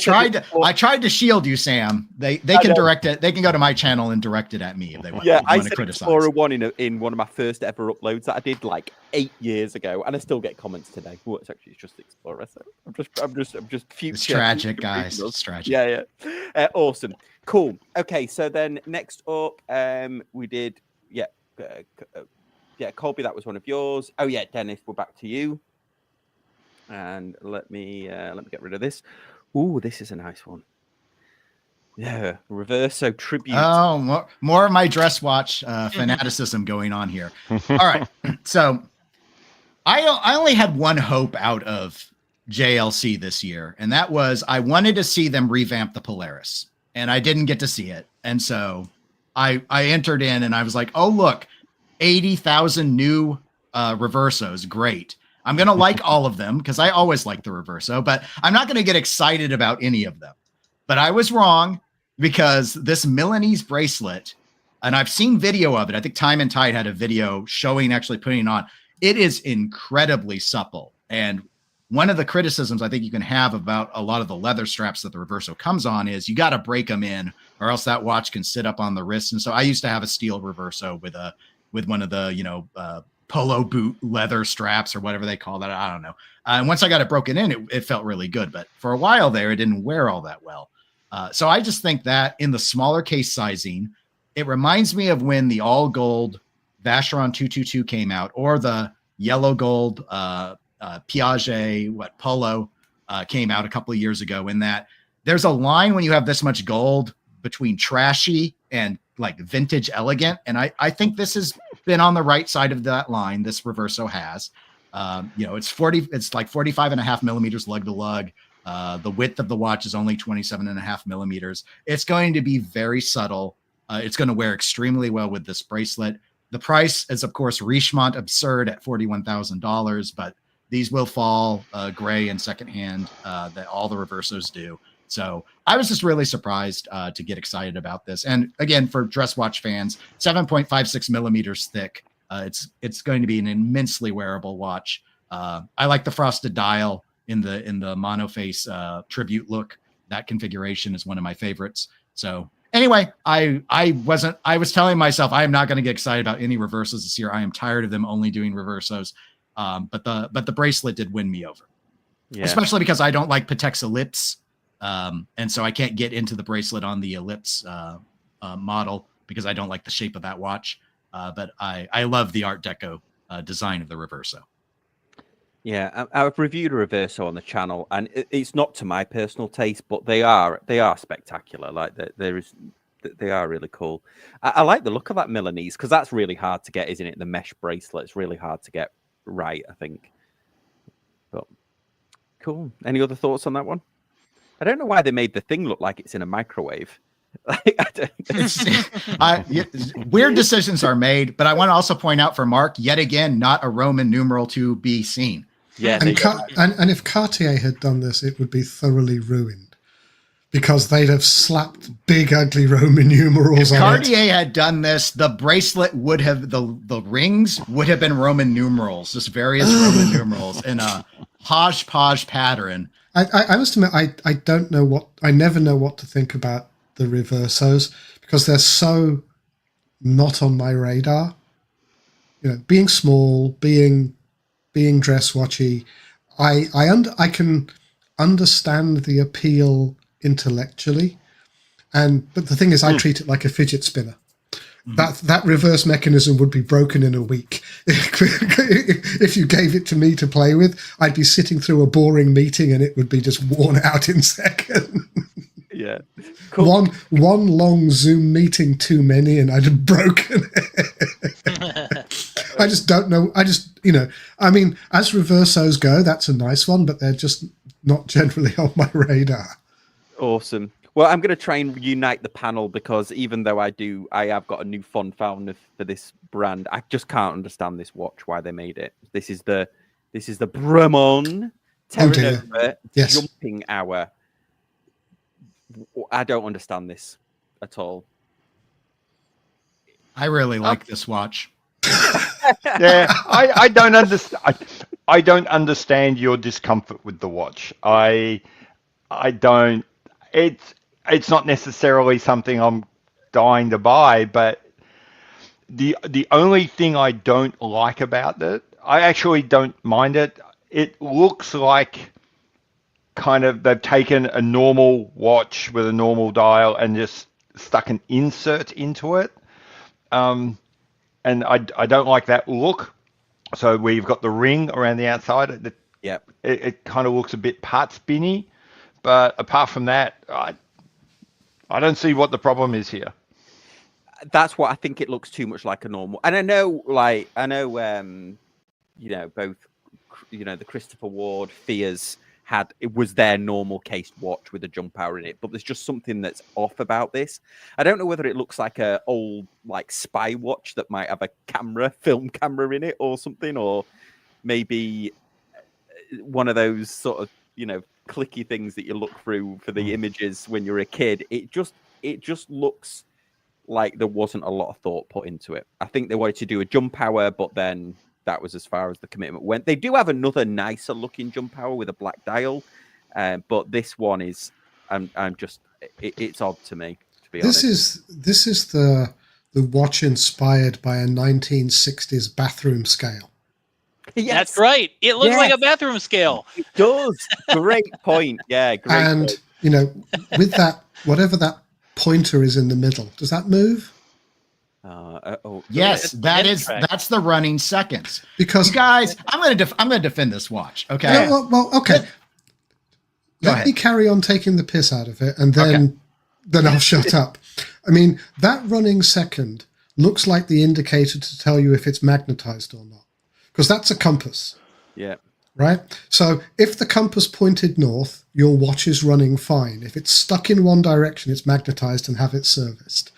tried to shield you, Sam. They can direct it. They can go to my channel and direct it at me if they want. Yeah, I said criticize. Explorer 1 in one of my first ever uploads that I did like 8 years ago, and I still get comments today. Well, it's actually just Explorer. So I'm just future. It's tragic, guys. It's tragic. Yeah. Awesome. Cool. Okay, so then next up, we did Colby, that was one of yours. Oh yeah, Dennis, we're back to you. And let me get rid of this. Ooh, this is a nice one. Yeah, Reverso tribute. Oh, more of my dress watch fanaticism going on here. All right, so I only had one hope out of JLC this year, and that was I wanted to see them revamp the Polaris, and I didn't get to see it, and so I entered in, and I was like, oh look, 80,000 new Reversos, great. I'm gonna like all of them because I always like the Reverso, but I'm not gonna get excited about any of them. But I was wrong because this Milanese bracelet, and I've seen video of it. I think Time and Tide had a video showing actually putting it on. It is incredibly supple. And one of the criticisms I think you can have about a lot of the leather straps that the Reverso comes on is you got to break them in or else that watch can sit up on the wrist. And so I used to have a steel Reverso with one of the, polo boot leather straps or whatever they call that. I don't know. And once I got it broken in, it felt really good. But for a while there, it didn't wear all that well. So I just think that in the smaller case sizing, it reminds me of when the all gold Vacheron 222 came out, or the yellow gold Piaget Polo came out a couple of years ago. In that there's a line when you have this much gold between trashy and like vintage elegant, and I think this has been on the right side of that line. This Reverso has, it's like 45.5 millimeters lug to lug. The width of the watch is only 27.5 millimeters. It's going to be very subtle. It's going to wear extremely well with this bracelet. The price is, of course, Richemont absurd at $41,000, but these will fall gray and secondhand that all the Reversos do. So I was just really surprised to get excited about this. And again, for dress watch fans, 7.56 millimeters thick. It's going to be an immensely wearable watch. I like the frosted dial in the monoface tribute look. That configuration is one of my favorites. So anyway, I was telling myself I am not going to get excited about any Reversos this year. I am tired of them only doing Reversos. But the bracelet did win me over, especially because I don't like Patex's ellipse. And so I can't get into the bracelet on the ellipse model because I don't like the shape of that watch. But I love the Art Deco design of the Reverso. Yeah, I've reviewed a Reverso on the channel, and it's not to my personal taste, but they are spectacular. Like they are really cool. I like the look of that Milanese because that's really hard to get, isn't it? The mesh bracelet, it's really hard to get right, I think. But cool. Any other thoughts on that one? I don't know why they made the thing look like it's in a microwave. Weird decisions are made, but I want to also point out for Mark, yet again, not a Roman numeral to be seen. Yeah, and if Cartier had done this, it would be thoroughly ruined because they'd have slapped big, ugly Roman numerals on it. If Cartier it. had done this, the bracelet would have, the rings would have been Roman numerals, just various Roman numerals in a hodgepodge pattern. I must admit, I never know what to think about the Reversos because they're so not on my radar. Being small, being dress watchy, I can understand the appeal intellectually, but the thing is, I treat it like a fidget spinner. That reverse mechanism would be broken in a week. If you gave it to me to play with, I'd be sitting through a boring meeting and it would be just worn out in seconds. Yeah. Cool. One long Zoom meeting too many and I'd have broken it. I just don't know. I mean, as Reversos go, that's a nice one, but they're just not generally on my radar. Awesome. Well, I'm going to try and unite the panel because even though I have got a new fond for this brand, I just can't understand this watch, why they made it. This is the Bremont Terra jumping hour. I don't understand this at all. I really like this watch. Yeah, I don't understand. I don't understand your discomfort with the watch. I don't. It's not necessarily something I'm dying to buy, but the only thing I don't like about it, I actually don't mind it. It looks like kind of they've taken a normal watch with a normal dial and just stuck an insert into it. And I don't like that look. So we've got the ring around the outside. It kind of looks a bit part spinny. But apart from that, I don't see what the problem is here. That's what I think. It looks too much like a normal. And I know, both, the Christopher Ward Fears it was their normal cased watch with a jump hour in it, but there's just something that's off about this. I don't know whether it looks like a old spy watch that might have a film camera in it or something, or maybe one of those sort of clicky things that you look through for the images when you're a kid. It just looks like there wasn't a lot of thought put into it. I think they wanted to do a jump hour, but then that was as far as the commitment went. They do have another nicer looking jump hour with a black dial, but this one is, it's odd to me, to be honest. This is the watch inspired by a 1960s bathroom scale. Yes. That's right. It looks like a bathroom scale. It does. Great point. Yeah, great. And point. With that, whatever that pointer is in the middle, does that move? Yes, that's the running seconds. Because you guys, I'm gonna defend this watch. Okay. Well, okay. Let me carry on taking the piss out of it, and then I'll shut up. I mean, that running second looks like the indicator to tell you if it's magnetized or not, because that's a compass. Yeah. Right. So if the compass pointed north, your watch is running fine. If it's stuck in one direction, it's magnetized and have it serviced.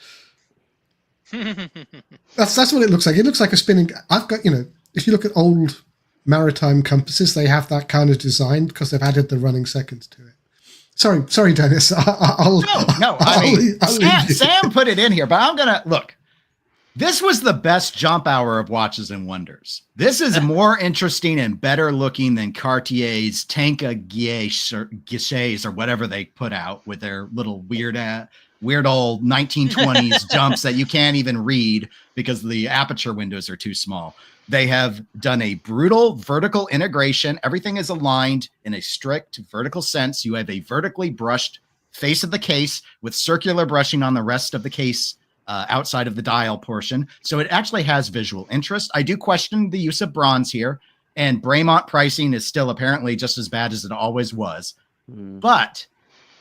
That's what it looks like. It looks like a spinning. I've got, if you look at old maritime compasses, they have that kind of design because they've added the running seconds to it. Sorry, Dennis. Sam put it in here, but I'm gonna look. This was the best jump hour of Watches and Wonders. This is more interesting and better looking than Cartier's Tanka Guiches or whatever they put out with their little weird old 1920s jumps that you can't even read because the aperture windows are too small. They have done a brutal vertical integration. Everything is aligned in a strict vertical sense. You have a vertically brushed face of the case with circular brushing on the rest of the case outside of the dial portion. So it actually has visual interest. I do question the use of bronze here, and Bremont pricing is still apparently just as bad as it always was. But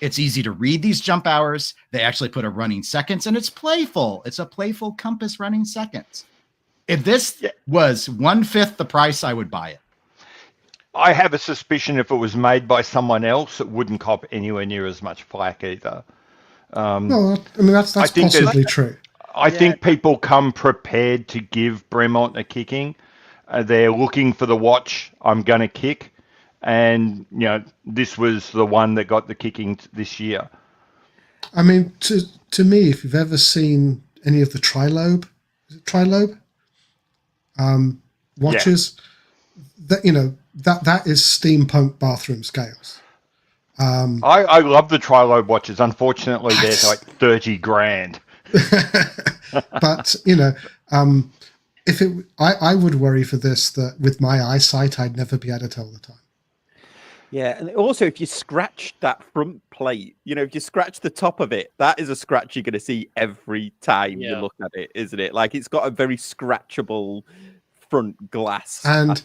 it's easy to read these jump hours. They actually put a running seconds, and it's playful. It's a playful compass running seconds. If this was 1/5 the price, I would buy it. I have a suspicion if it was made by someone else, it wouldn't cop anywhere near as much flack either. No, I mean that's possibly true. I think people come prepared to give Bremont a kicking. They're looking for the watch I'm going to kick, and this was the one that got the kicking this year. I mean, to me, if you've ever seen any of the trilobe watches, that is steampunk bathroom scales. I love the trilobe watches. Unfortunately, they're like 30 grand. But I would worry for this that with my eyesight, I'd never be able to tell the time. Yeah, and also if you scratch that front plate, if you scratch the top of it, that is a scratch you're going to see every time you look at it, isn't it? Like it's got a very scratchable front glass. And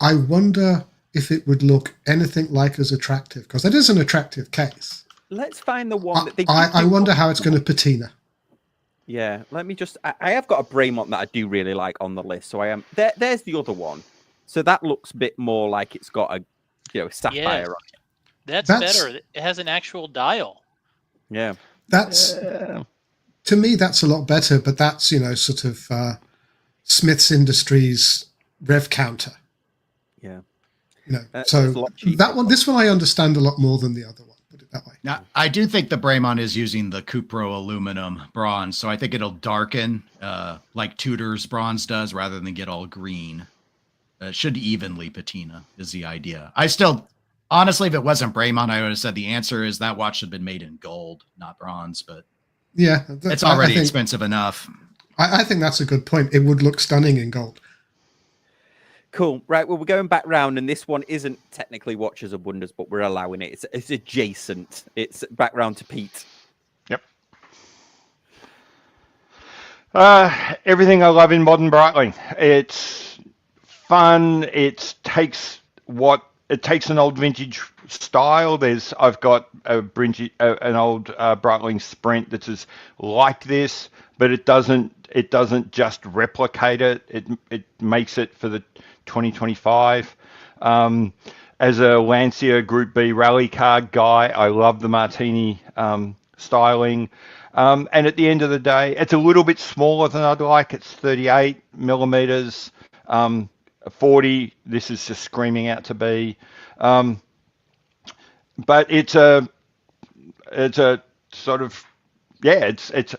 I wonder if it would look anything like as attractive, because it is an attractive case. Let's find the one that they. I wonder how it's going to patina. Yeah, let me just. I have got a Bremont that I do really like on the list, so I am. There's the other one, so that looks a bit more like it's got a, sapphire on it. That's better. It has an actual dial. Yeah, that's to me that's a lot better. But that's sort of Smith's Industries rev counter. Yeah. So this one I understand a lot more than the other one. Put it that way. Now, I do think the Bremont is using the Cupro aluminum bronze, so I think it'll darken like Tudor's bronze does, rather than get all green. It should evenly patina is the idea. I still, honestly, if it wasn't Bremont, I would have said the answer is that watch should have been made in gold, not bronze. But yeah, it's already expensive enough. I think that's a good point. It would look stunning in gold. Cool. Right. Well, we're going back round, and this one isn't technically Watches and Wonders, but we're allowing it. It's adjacent. It's back round to Pete. Yep. Everything I love in modern Breitling. It's fun. It takes what it takes an old vintage style. I've got an old Breitling Sprint that is like this, but it doesn't just replicate it. It makes it for the 2025. As a Lancia Group B rally car guy, I love the Martini styling. And at the end of the day, it's a little bit smaller than I'd like. It's 38 millimeters. 40. This is just screaming out to be. But it's a sort of, yeah, it's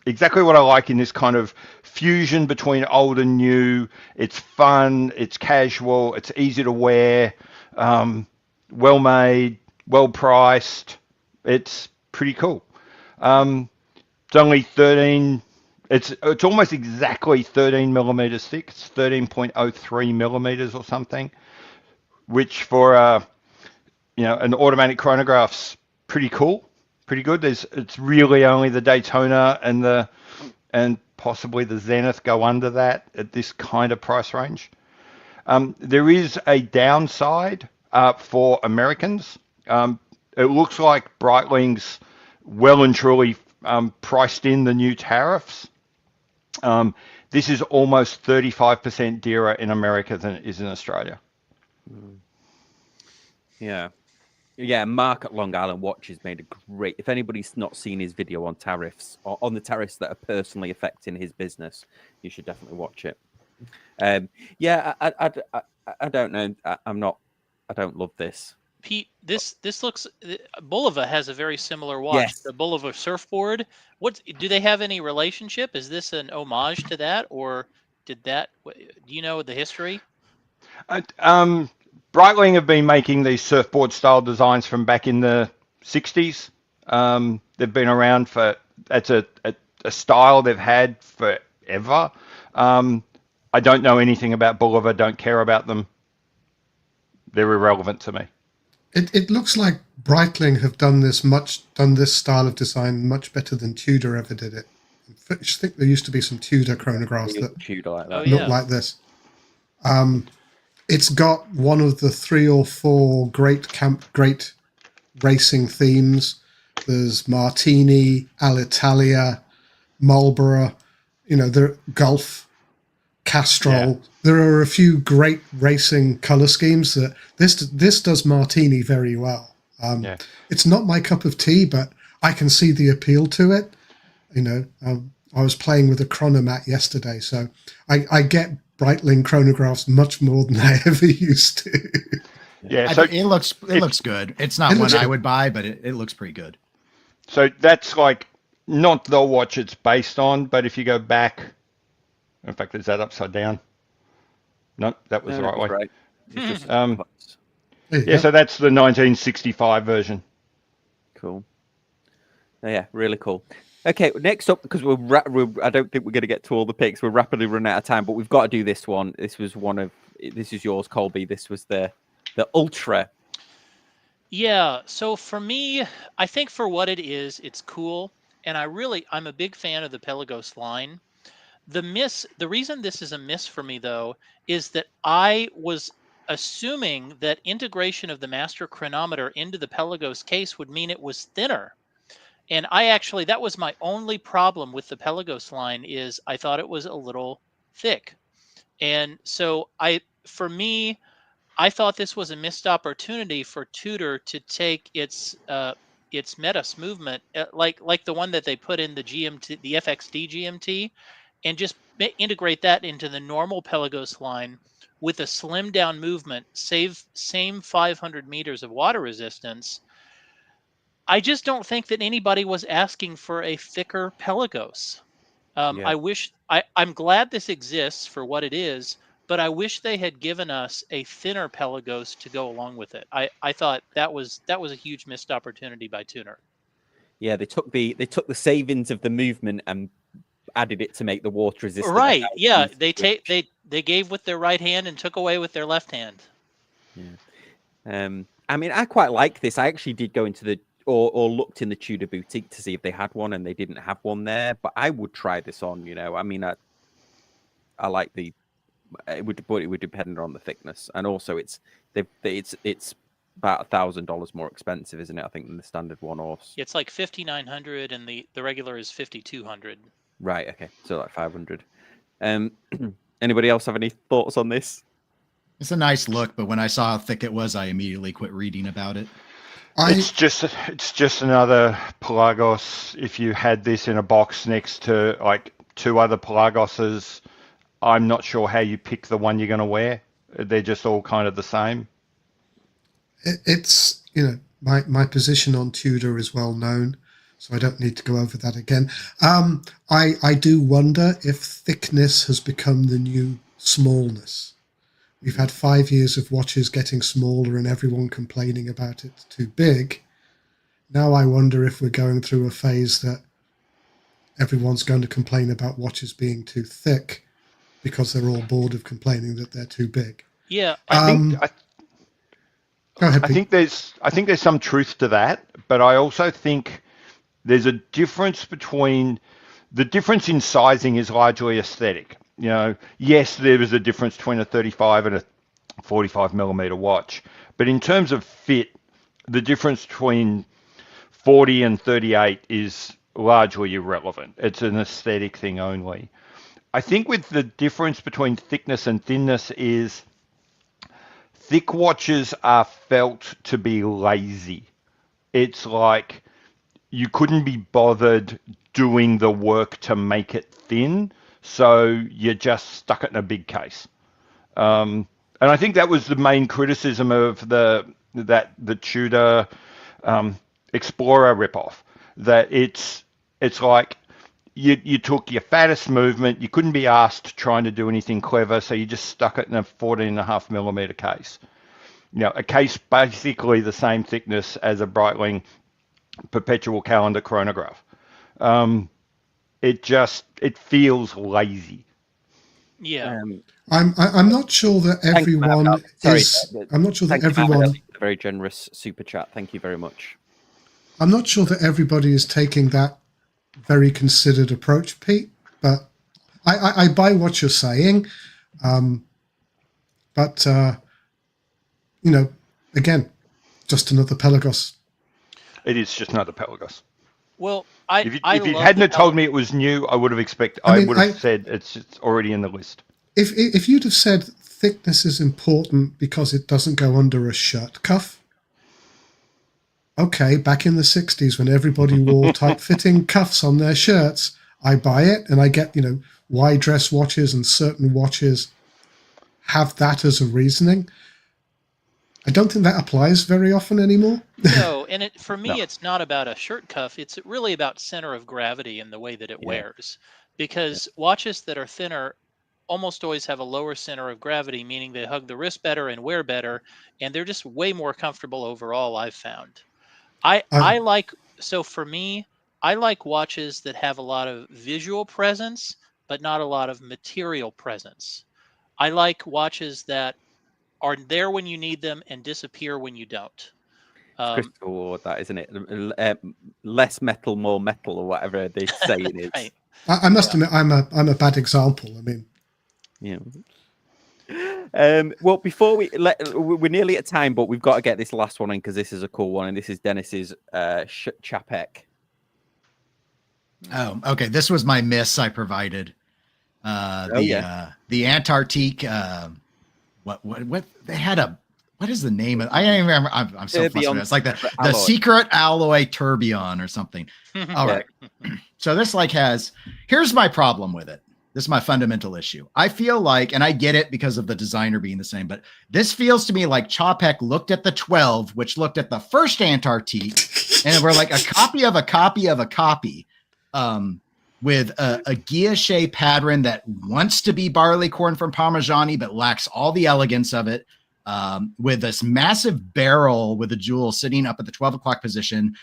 exactly what I like in this kind of fusion between old and new. It's fun, it's casual, it's easy to wear, well made, well priced. It's pretty cool. It's only 13. It's almost exactly 13 millimeters thick. It's 13.03 millimeters or something, which for an automatic chronograph's pretty cool, pretty good. It's really only the Daytona and possibly the Zenith go under that at this kind of price range. There is a downside for Americans. It looks like Breitling's well and truly priced in the new tariffs. This is almost 35% dearer in America than it is in Australia. Yeah, Mark at Long Island Watches made a great. If anybody's not seen his video on tariffs or on the tariffs that are personally affecting his business, you should definitely watch it. I don't know. I don't love this. Pete, this looks. Bulova has a very similar watch. Yes. The Bulova surfboard. What do they have any relationship? Is this an homage to that, or did that? Do you know the history? Breitling have been making these surfboard style designs from back in the 60s. They've been around for. That's a style they've had forever. I don't know anything about Bulova. Don't care about them. They're irrelevant to me. It looks like Breitling have done this style of design much better than Tudor ever did it. I think there used to be some Tudor chronographs that Tudor like that. look like this. It's got one of the 3 or 4 great racing themes. There's Martini, Alitalia, Marlboro, the Gulf, Castrol. Yeah. There are a few great racing color schemes that this does Martini very well. It's not my cup of tea, but I can see the appeal to it. I was playing with a chronomat yesterday, so I get Breitling chronographs much more than I ever used to. Yeah, so it looks good. It's not one I would buy, but it looks pretty good. So that's like not the watch it's based on, but if you go back, in fact, is that upside down? No, that was the right way. Right. So that's the 1965 version. Cool. Yeah, really cool. Okay, next up, because I don't think we're going to get to all the picks. We're rapidly running out of time, but we've got to do this one. This is yours, Colby. This was the Ultra. Yeah. So for me, I think for what it is, it's cool, and I'm a big fan of the Pelagos line. The reason this is a miss for me, though, is that I was assuming that integration of the master chronometer into the Pelagos case would mean it was thinner. And that was my only problem with the Pelagos line, is I thought it was a little thick. And so I thought this was a missed opportunity for Tudor to take its Metis movement, like the one that they put in the GMT, the FXD GMT, and just integrate that into the normal Pelagos line with a slimmed down movement, same 500 meters of water resistance. I just don't think that anybody was asking for a thicker Pelagos. I'm glad this exists for what it is, but I wish they had given us a thinner Pelagos to go along with it. I thought that was a huge missed opportunity by Tudor. Yeah, they took the savings of the movement and added it to make the water resistant. Right. Yeah. They gave with their right hand and took away with their left hand. Yeah. I mean, I quite like this. I actually did go into or looked in the Tudor boutique to see if they had one, and they didn't have one there. But I would try this on. I mean, I like the it would depend on the thickness, and also it's about $1,000 more expensive, isn't it? I think than the standard one horse. It's like 5,900, and the regular is 5,200. Right. Okay. So like 500. Anybody else have any thoughts on this? It's a nice look, but when I saw how thick it was, I immediately quit reading about it. It's just another Pelagos. If you had this in a box next to like two other Pelagoses, I'm not sure how you pick the one you're going to wear. They're just all kind of the same. It's, my position on Tudor is well known, so I don't need to go over that again. I do wonder if thickness has become the new smallness. We've had 5 years of watches getting smaller and everyone complaining about it too big. Now I wonder if we're going through a phase that everyone's going to complain about watches being too thick because they're all bored of complaining that they're too big. Yeah. Go ahead, Pete. I think there's some truth to that, but I also think there's a difference between the difference in sizing is largely aesthetic. Yes, there is a difference between a 35 and a 45 millimeter watch, but in terms of fit, the difference between 40 and 38 is largely irrelevant. It's an aesthetic thing only. I think with the difference between thickness and thinness is thick watches are felt to be lazy. It's like you couldn't be bothered doing the work to make it thin, so you just stuck it in a big case. And I think that was the main criticism of the Tudor Explorer ripoff. That it's like you took your fattest movement, you couldn't be asked trying to do anything clever, so you just stuck it in a 14.5 millimeter case. A case basically the same thickness as a Breitling perpetual calendar chronograph. It feels lazy. Yeah. I'm not sure that everyone is. I'm not sure that everyone. A very generous super chat. Thank you very much. I'm not sure that everybody is taking that very considered approach, Pete. But I buy what you're saying. But again, just another Pelagos. It is just another Pelagos. Well, if you hadn't told me it was new, I would have expected. I would have said it's already in the list. If you'd have said thickness is important because it doesn't go under a shirt cuff, okay, back in the 60s when everybody wore tight-fitting cuffs on their shirts, I buy it, and I get wide dress watches and certain watches have that as a reasoning. I don't think that applies very often anymore. No, and for me, it's not about a shirt cuff. It's really about center of gravity and the way that it wears. Because watches that are thinner almost always have a lower center of gravity, meaning they hug the wrist better and wear better, and they're just way more comfortable overall, I've found. For me, I like watches that have a lot of visual presence, but not a lot of material presence. I like watches that are there when you need them and disappear when you don't. Crystal Ward, that isn't it? Less metal, more metal, or whatever they say it is. Right. I must admit, I'm a bad example. I mean, well, before we're nearly at time, but we've got to get this last one in because this is a cool one, and this is Dennis's Czapek. Oh, okay. This was my miss I provided. The Antarctique. What they had what is the name of? I don't even remember. I'm so frustrated. It's like the secret alloy tourbillon or something. All right. So this here's my problem with it. This is my fundamental issue. I feel like, and I get it because of the designer being the same, but this feels to me like Czapek looked at the 12, which looked at the first Antarctique, and we're like a copy of a copy of a copy. With a guilloche pattern that wants to be barleycorn from Parmigiani, but lacks all the elegance of it, with this massive barrel with a jewel sitting up at the 12 o'clock position.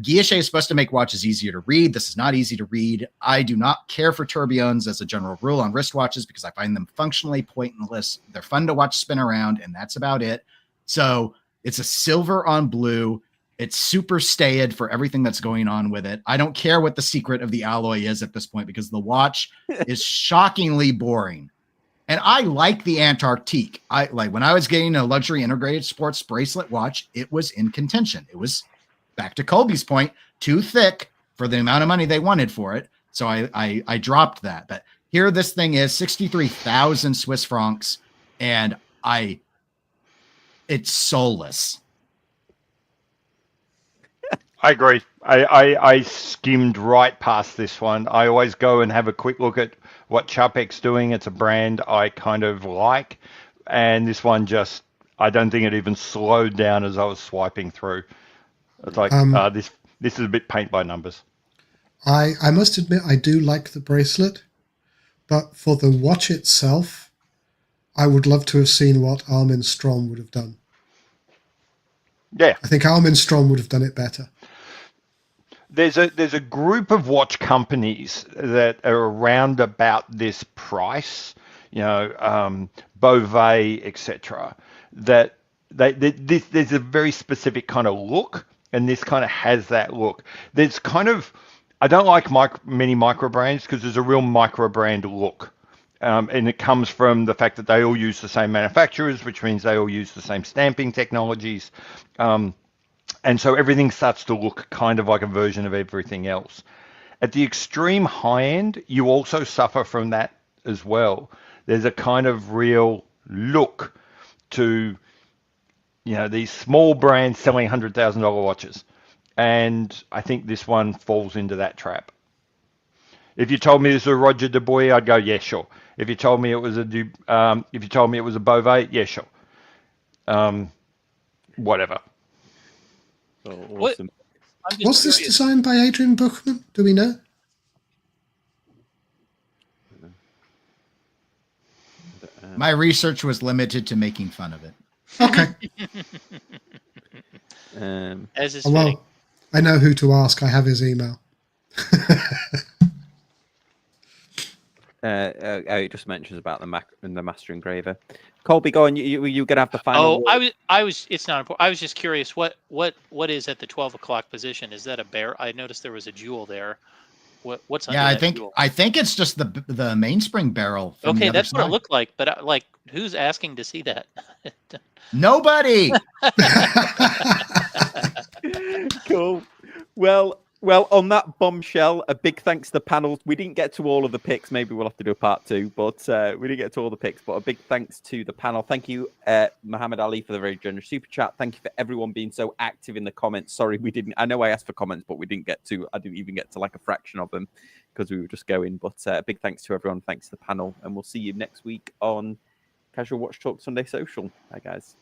Guilloche is supposed to make watches easier to read. This is not easy to read. I do not care for tourbillons as a general rule on wristwatches because I find them functionally pointless. They're fun to watch spin around, and that's about it. So it's a silver on blue. It's super staid for everything that's going on with it. I don't care what the secret of the alloy is at this point because the watch is shockingly boring. And I like the Antarctique. I like when I was getting a luxury integrated sports bracelet watch, it was in contention. It was, back to Colby's point, too thick for the amount of money they wanted for it. So I dropped that. But here this thing is 63,000 Swiss francs, and it's soulless. I agree. I skimmed right past this one. I always go and have a quick look at what Czapek's doing. It's a brand I kind of like. And this one just, I don't think it even slowed down as I was swiping through. It's like, this is a bit paint by numbers. I must admit, I do like the bracelet, but for the watch itself, I would love to have seen what Armin Strom would have done. Yeah. I think Armin Strom would have done it better. There's a group of watch companies that are around about this price, Beauvais, etc. That there's a very specific kind of look, and this kind of has that look. There's kind of, I don't like many micro brands because there's a real micro brand look. And it comes from the fact that they all use the same manufacturers, which means they all use the same stamping technologies. And so everything starts to look kind of like a version of everything else. At the extreme high end, you also suffer from that as well. There's a kind of real look to, these small brands selling $100,000 watches. And I think this one falls into that trap. If you told me this was a Roger Dubuis, I'd go, yeah, sure. If you told me it was a Beauvais, yeah, sure. Whatever. Oh, What? awesome. Was this designed by Adrian Buchman? Do we know? My research was limited to making fun of it. Okay. As is fitting. Well, I know who to ask. I have his email. It just mentions about the master engraver. Colby, go on. You gonna have the final. I was. It's not important. I was just curious. What is at the 12 o'clock position? Is that a bear? I noticed there was a jewel there. What's under that jewel? I think it's just the mainspring barrel. Okay, that's what it looked like. But who's asking to see that? Nobody. Cool. Well, on that bombshell, a big thanks to the panel. We didn't get to all of the picks. Maybe we'll have to do a part 2, but we didn't get to all the picks. But a big thanks to the panel. Thank you, Muhammad Ali, for the very generous super chat. Thank you for everyone being so active in the comments. Sorry, we didn't. I know I asked for comments, but I didn't even get to like a fraction of them because we were just going. But a big thanks to everyone. Thanks to the panel. And we'll see you next week on Casual Watch Talk Sunday Social. Bye, guys.